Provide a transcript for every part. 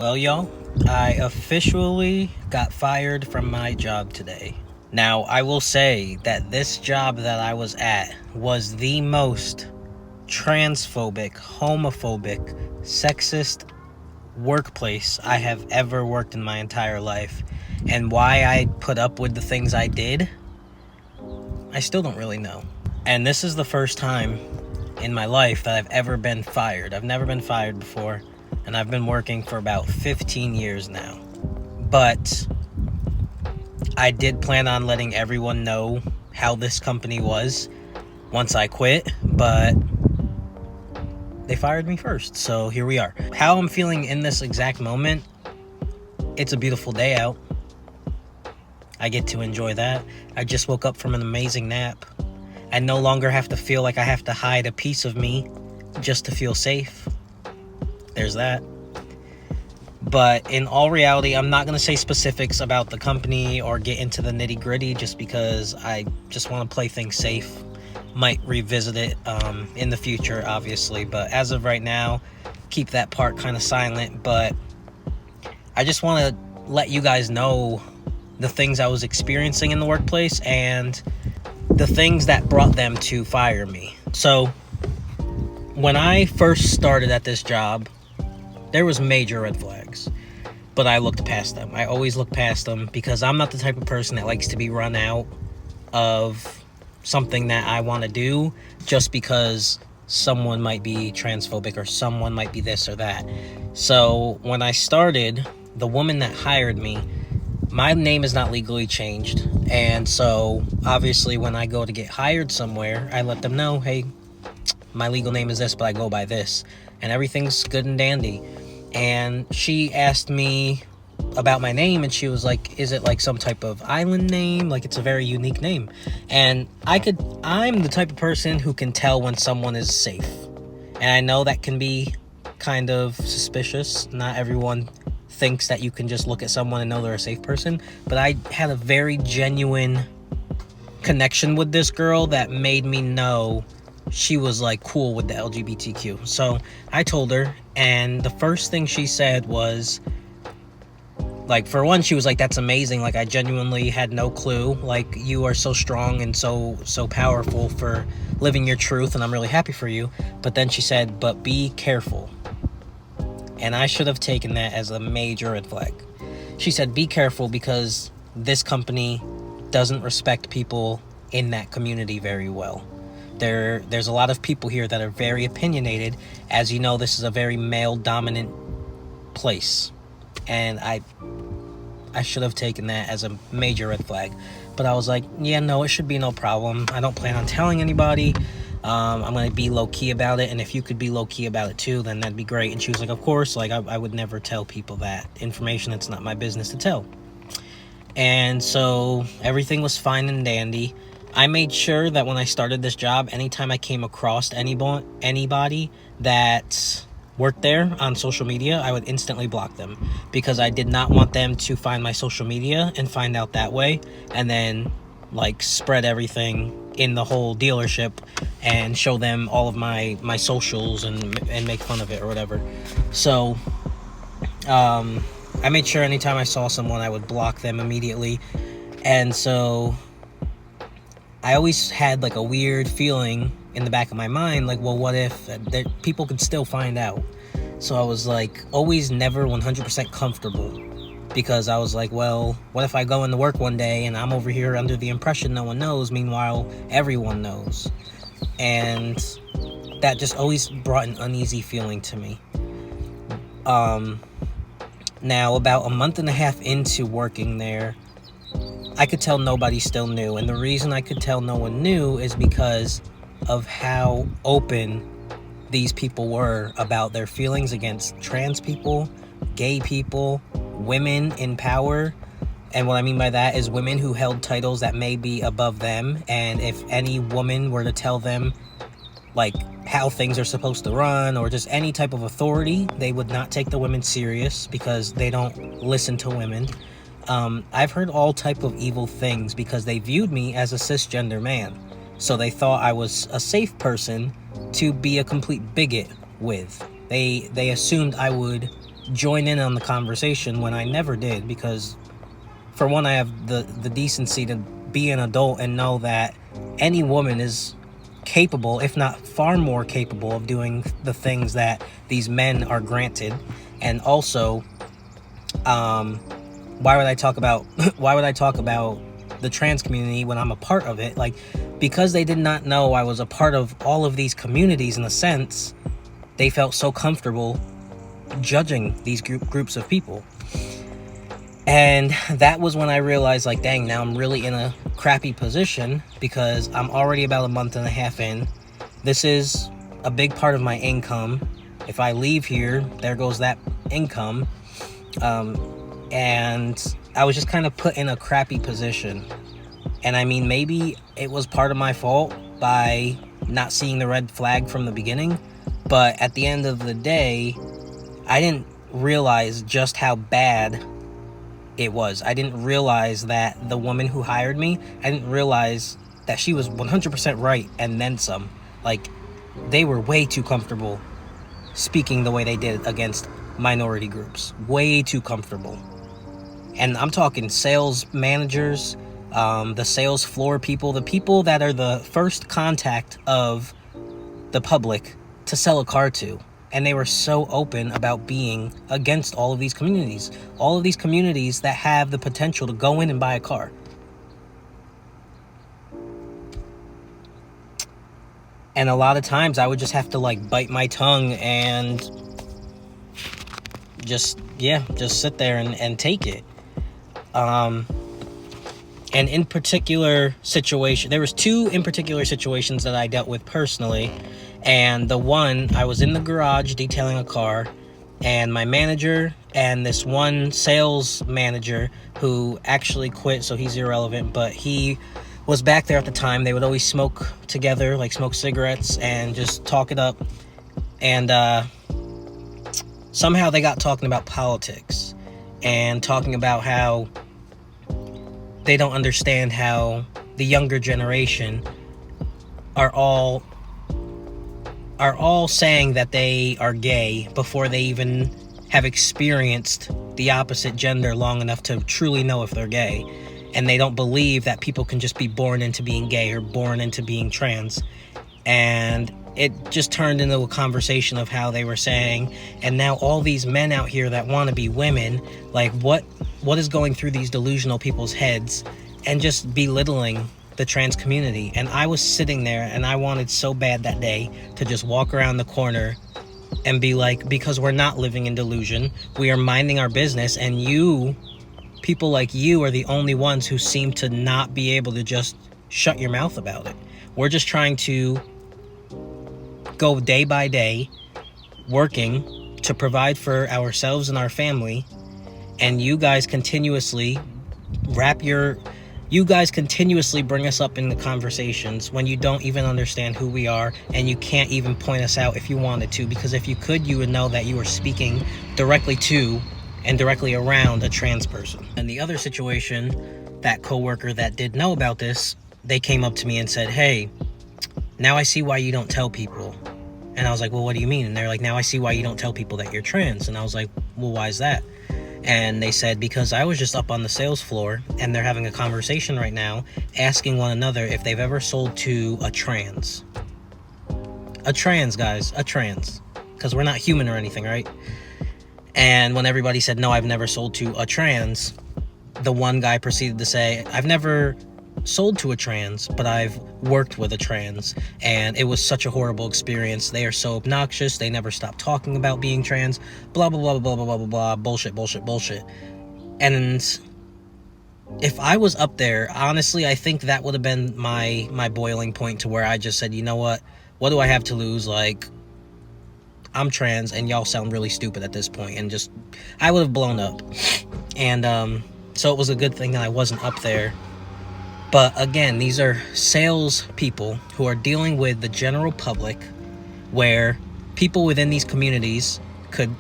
Well, y'all, I officially got fired from my job today. Now, I will say that this job that I was at was the most transphobic, homophobic, sexist workplace I have ever worked in my entire life. And why I put up with the things I did, I still don't really know. And this is the first time in my life that I've ever been fired. I've never been fired before, and I've been working for about 15 years now. But I did plan on letting everyone know how this company was once I quit, but they fired me first, so here we are. How I'm feeling in this exact moment, it's a beautiful day out. I get to enjoy that. I just woke up from an amazing nap. I no longer have to feel like I have to hide a piece of me just to feel safe. There's that. But in all reality, I'm not going to say specifics about the company or get into the nitty-gritty just because I just want to play things safe. Might revisit it in the future, obviously. But as of right now, keep that part kind of silent. But I just want to let you guys know the things I was experiencing in the workplace and the things that brought them to fire me. So when I first started at this job, there was major red flags, but I looked past them. I always look past them because I'm not the type of person that likes to be run out of something that I want to do just because someone might be transphobic or someone might be this or that. So when I started, the woman that hired me, my name is not legally changed, and so obviously when I go to get hired somewhere, I let them know, hey, my legal name is this, but I go by this, and everything's good and dandy. And she asked me about my name, and she was like, is it like some type of island name? Like, it's a very unique name. And I'm the type of person who can tell when someone is safe, and I know that can be kind of suspicious. Not everyone thinks that you can just look at someone and know they're a safe person, but I had a very genuine connection with this girl that made me know she was like cool with the LGBTQ. So I told her, and the first thing she said was, like, for one, she was like, that's amazing, like I genuinely had no clue, like you are so strong and so powerful for living your truth, and I'm really happy for you. But then she said, but be careful. And I should have taken that as a major red flag. She said, be careful because this company doesn't respect people in that community very well. There's a lot of people here that are very opinionated. As you know, this is a very male-dominant place. And I should have taken that as a major red flag. But I was like, yeah, no, it should be no problem. I don't plan on telling anybody. I'm going to be low-key about it, and if you could be low-key about it too, then that'd be great. And she was like, of course, like I would never tell people that information. It's not my business to tell. And so everything was fine and dandy. I made sure that when I started this job, anytime I came across anybody that worked there on social media, I would instantly block them because I did not want them to find my social media and find out that way and then like spread everything in the whole dealership and show them all of my socials and make fun of it or whatever. So I made sure anytime I saw someone, I would block them immediately. And so I always had like a weird feeling in the back of my mind, like, well, what if people could still find out? So I was like always never 100% comfortable, because I was like, well, what if I go into work one day and I'm over here under the impression no one knows, meanwhile everyone knows? And that just always brought an uneasy feeling to me. Now about a month and a half into working there, I could tell nobody still knew, and the reason I could tell no one knew is because of how open these people were about their feelings against trans people, gay people, women in power. And what I mean by that is women who held titles that may be above them, and if any woman were to tell them like how things are supposed to run or just any type of authority, they would not take the women serious because they don't listen to women. I've heard all type of evil things because they viewed me as a cisgender man. So they thought I was a safe person to be a complete bigot with. They assumed I would join in on the conversation when I never did, because for one, I have the decency to be an adult and know that any woman is capable, if not far more capable, of doing the things that these men are granted. And also, why would I talk about the trans community when I'm a part of it? Like, because they did not know I was a part of all of these communities, in a sense, they felt so comfortable judging these groups of people. And that was when I realized, like, dang, now I'm really in a crappy position, because I'm already about a month and a half in. This is a big part of my income. If I leave here, there goes that income. And I was just kind of put in a crappy position. And I mean, maybe it was part of my fault by not seeing the red flag from the beginning, but at the end of the day, I didn't realize just how bad it was. I didn't realize that the woman who hired me, I didn't realize that she was 100% right and then some. Like, they were way too comfortable speaking the way they did against minority groups. Way too comfortable. And I'm talking sales managers, the sales floor people, the people that are the first contact of the public to sell a car to. And they were so open about being against all of these communities that have the potential to go in and buy a car. And a lot of times I would just have to, like, bite my tongue and just sit there and take it. And in particular situation, there was two in particular situations that I dealt with personally. And the one, I was in the garage detailing a car, and my manager and this one sales manager who actually quit, so he's irrelevant, but he was back there at the time. They would always smoke together, like smoke cigarettes and just talk it up. And somehow they got talking about politics and talking about how they don't understand how the younger generation are all saying that they are gay before they even have experienced the opposite gender long enough to truly know if they're gay. And they don't believe that people can just be born into being gay or born into being trans. And it just turned into a conversation of how they were saying, and now all these men out here that want to be women, like, what is going through these delusional people's heads, and just belittling the trans community. And I was sitting there and I wanted so bad that day to just walk around the corner and be like, because we're not living in delusion, we are minding our business, and you, people like you, are the only ones who seem to not be able to just shut your mouth about it. We're just trying to go day by day, working to provide for ourselves and our family, and you guys continuously bring us up in the conversations when you don't even understand who we are, and you can't even point us out if you wanted to, because if you could, you would know that you were speaking directly to and directly around a trans person. And the other situation, that coworker that did know about this, they came up to me and said, "Hey, now I see why you don't tell people." And I was like, "Well, what do you mean?" And they're like, "Now I see why you don't tell people that you're trans." And I was like, "Well, why is that?" And they said, "Because I was just up on the sales floor and they're having a conversation right now, asking one another if they've ever sold to a trans." A trans, guys, a trans. Because we're not human or anything, right? And when everybody said, "No, I've never sold to a trans," the one guy proceeded to say, "I've never sold to a trans, but I've worked with a trans, and it was such a horrible experience. They are so obnoxious. They never stop talking about being trans, blah, blah, blah, blah, blah, blah, blah, blah, bullshit, bullshit, bullshit." And if I was up there, honestly, I think that would have been my boiling point, to where I just said, "You know what do I have to lose? Like, I'm trans and y'all sound really stupid at this point," and just, I would have blown up. And so it was a good thing that I wasn't up there. But again, these are sales people who are dealing with the general public, where people within these communities could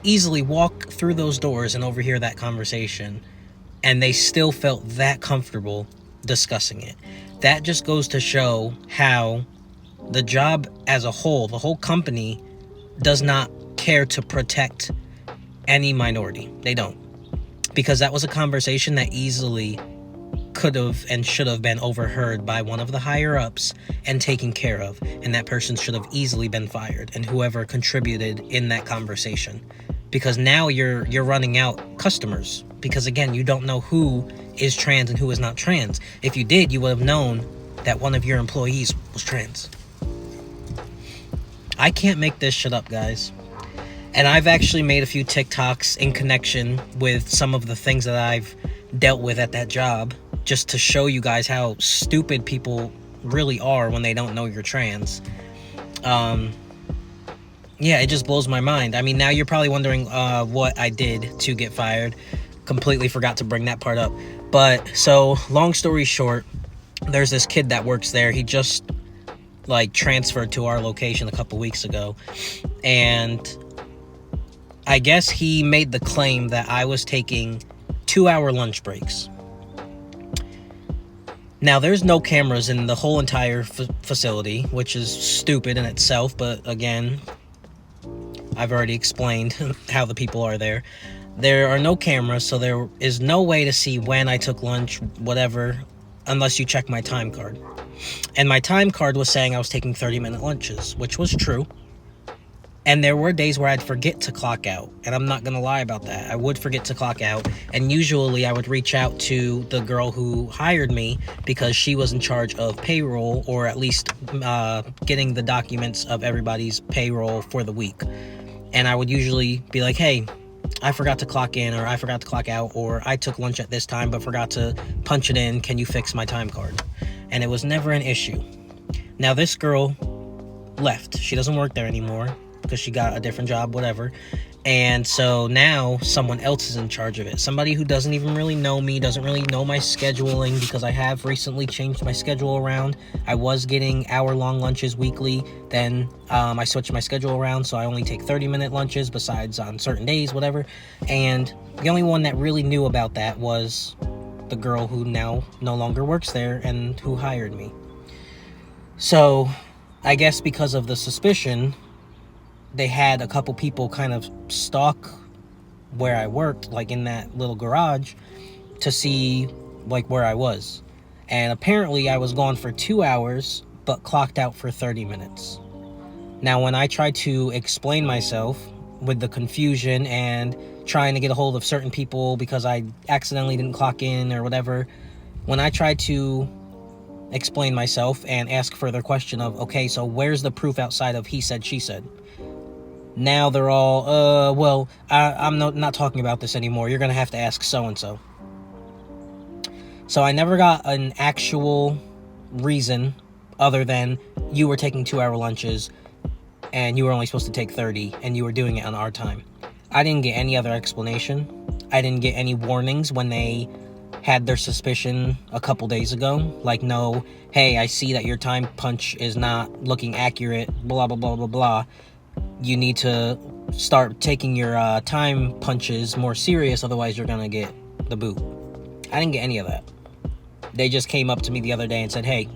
easily walk through those doors and overhear that conversation, and they still felt that comfortable discussing it. That just goes to show how the job as a whole, the whole company, does not care to protect any minority. They don't. Because that was a conversation that easily could have and should have been overheard by one of the higher ups and taken care of, and that person should have easily been fired, and whoever contributed in that conversation, because now you're running out customers, because again, you don't know who is trans and who is not trans. If you did, you would have known that one of your employees was trans. I can't make this shit up, guys. And I've actually made a few TikToks in connection with some of the things that I've dealt with at that job, just to show you guys how stupid people really are when they don't know you're trans. Yeah, it just blows my mind. I mean, now you're probably wondering what I did to get fired. Completely forgot to bring that part up. But, so, long story short, there's this kid that works there. He just, transferred to our location a couple weeks ago. And I guess he made the claim that I was taking 2-hour lunch breaks. Now, there's no cameras in the whole entire facility, which is stupid in itself, but again, I've already explained how the people are there. There are no cameras, so there is no way to see when I took lunch, whatever, unless you check my time card. And my time card was saying I was taking 30-minute lunches, which was true. And there were days where I'd forget to clock out. And I'm not going to lie about that. I would forget to clock out. And usually I would reach out to the girl who hired me, because she was in charge of payroll, or at least getting the documents of everybody's payroll for the week. And I would usually be like, hey, I forgot to clock in, or I forgot to clock out, or I took lunch at this time but forgot to punch it in. Can you fix my time card? And it was never an issue. Now, this girl left. She doesn't work there anymore, because she got a different job, whatever. And so now someone else is in charge of it. Somebody who doesn't even really know me, doesn't really know my scheduling, because I have recently changed my schedule around. I was getting hour-long lunches weekly. Then I switched my schedule around, so I only take 30-minute lunches, besides on certain days, whatever. And the only one that really knew about that was the girl who now no longer works there and who hired me. So I guess because of the suspicion, they had a couple people kind of stalk where I worked, in that little garage, to see, where I was. And apparently I was gone for 2 hours, but clocked out for 30 minutes. Now, when I tried to explain myself with the confusion and trying to get a hold of certain people because I accidentally didn't clock in or whatever, when I tried to explain myself and ask further question of, okay, so where's the proof outside of he said, she said? Now they're all, well, I'm not talking about this anymore. You're going to have to ask so-and-so. So I never got an actual reason other than you were taking 2-hour lunches and you were only supposed to take 30 and you were doing it on our time. I didn't get any other explanation. I didn't get any warnings when they had their suspicion a couple days ago. No, hey, I see that your time punch is not looking accurate, blah, blah, blah, blah, blah. You need to start taking your time punches more serious, otherwise you're going to get the boot. I didn't get any of that. They just came up to me the other day and said, hey,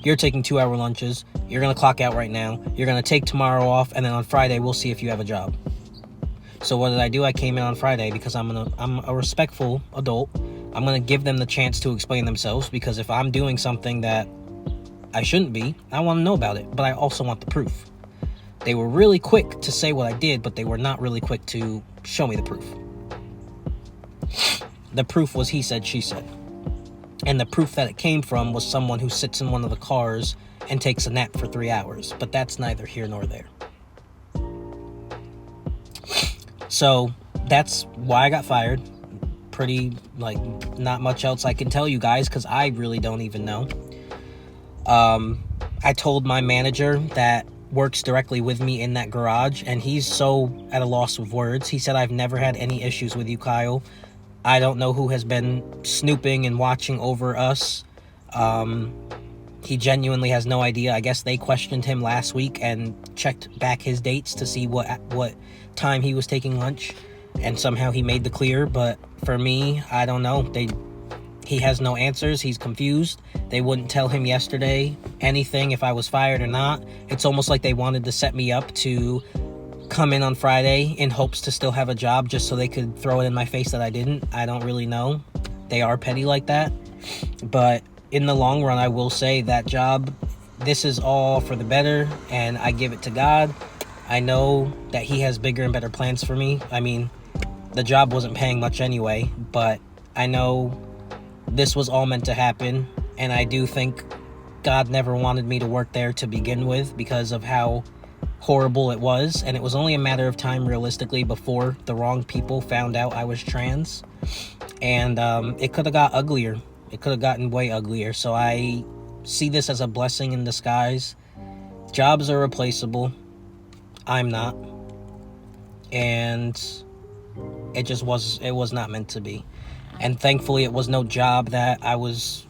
you're taking 2-hour lunches. You're going to clock out right now. You're going to take tomorrow off, and then on Friday, we'll see if you have a job. So what did I do? I came in on Friday because I'm a respectful adult. I'm going to give them the chance to explain themselves, because if I'm doing something that I shouldn't be, I want to know about it, but I also want the proof. They were really quick to say what I did, but they were not really quick to show me the proof. The proof was he said, she said. And the proof that it came from was someone who sits in one of the cars and takes a nap for 3 hours. But that's neither here nor there. So that's why I got fired. Pretty, not much else I can tell you guys, because I really don't even know. I told my manager that works directly with me in that garage, and he's so at a loss of words. He said, I've never had any issues with you, Kyle. I don't know who has been snooping and watching over us. He genuinely has no idea. I guess they questioned him last week and checked back his dates to see what time he was taking lunch, and somehow he made the clear. But for me, I don't know. He has no answers. He's confused. They wouldn't tell him yesterday anything if I was fired or not. It's almost like they wanted to set me up to come in on Friday in hopes to still have a job just so they could throw it in my face that I didn't. I don't really know. They are petty like that. But in the long run, I will say that job, this is all for the better, and I give it to God. I know that He has bigger and better plans for me. I mean, the job wasn't paying much anyway, but I know this was all meant to happen, and I do think God never wanted me to work there to begin with because of how horrible it was, and it was only a matter of time realistically before the wrong people found out I was trans, and it could have got uglier. It could have gotten way uglier. So I see this as a blessing in disguise. Jobs are replaceable. I'm not, and it was not meant to be. And thankfully it was no job that I was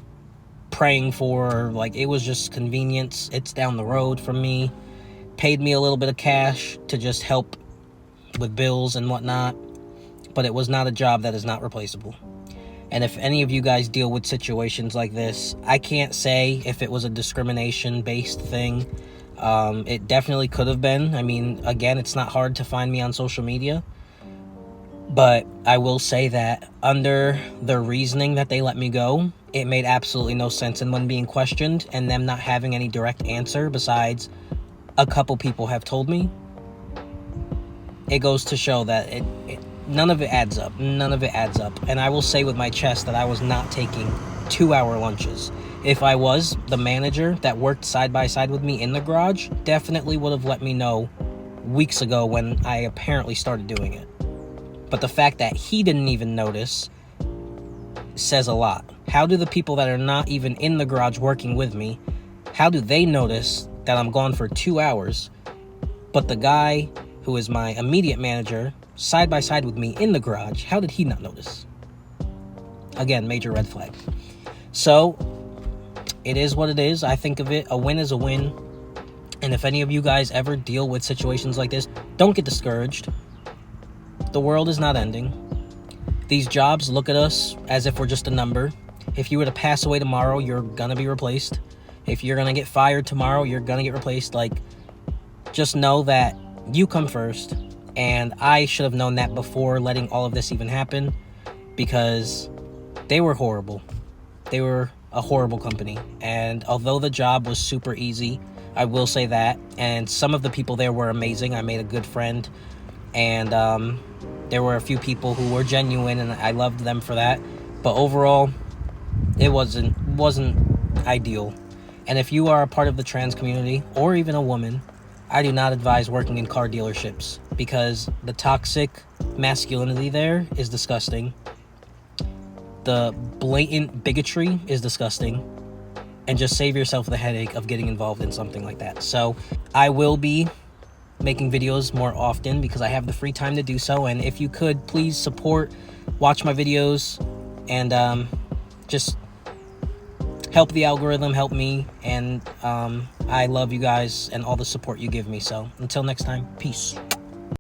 praying for. Like, it was just convenience. It's down the road from me. Paid me a little bit of cash to just help with bills and whatnot, but it was not a job that is not replaceable. And if any of you guys deal with situations like this, I can't say if it was a discrimination-based thing. It definitely could have been. I mean, again, it's not hard to find me on social media. But I will say that under the reasoning that they let me go, it made absolutely no sense. And when being questioned and them not having any direct answer besides a couple people have told me, it goes to show that none of it adds up. None of it adds up. And I will say with my chest that I was not taking 2-hour lunches. If I was, the manager that worked side by side with me in the garage definitely would have let me know weeks ago when I apparently started doing it. But the fact that he didn't even notice says a lot. How do the people that are not even in the garage working with me, how do they notice that I'm gone for 2 hours, but the guy who is my immediate manager, side by side with me in the garage, how did he not notice? Again, major red flag. So, it is what it is. I think of it, a win is a win. And if any of you guys ever deal with situations like this, don't get discouraged. The world is not ending. These jobs look at us as if we're just a number. If you were to pass away tomorrow, you're gonna be replaced. If you're gonna get fired tomorrow, you're gonna get replaced. Like, just know that you come first. And I should have known that before letting all of this even happen, because they were horrible. They were a horrible company. And although the job was super easy, I will say that, and some of the people there were amazing. I made a good friend, and there were a few people who were genuine, and I loved them for that. But overall, it wasn't ideal. And if you are a part of the trans community, or even a woman, I do not advise working in car dealerships, because the toxic masculinity there is disgusting. The blatant bigotry is disgusting. And just save yourself the headache of getting involved in something like that. So I will be making videos more often because I have the free time to do so. And if you could, please support, watch my videos, and just help the algorithm, help me. And I love you guys and all the support you give me. So until next time, peace.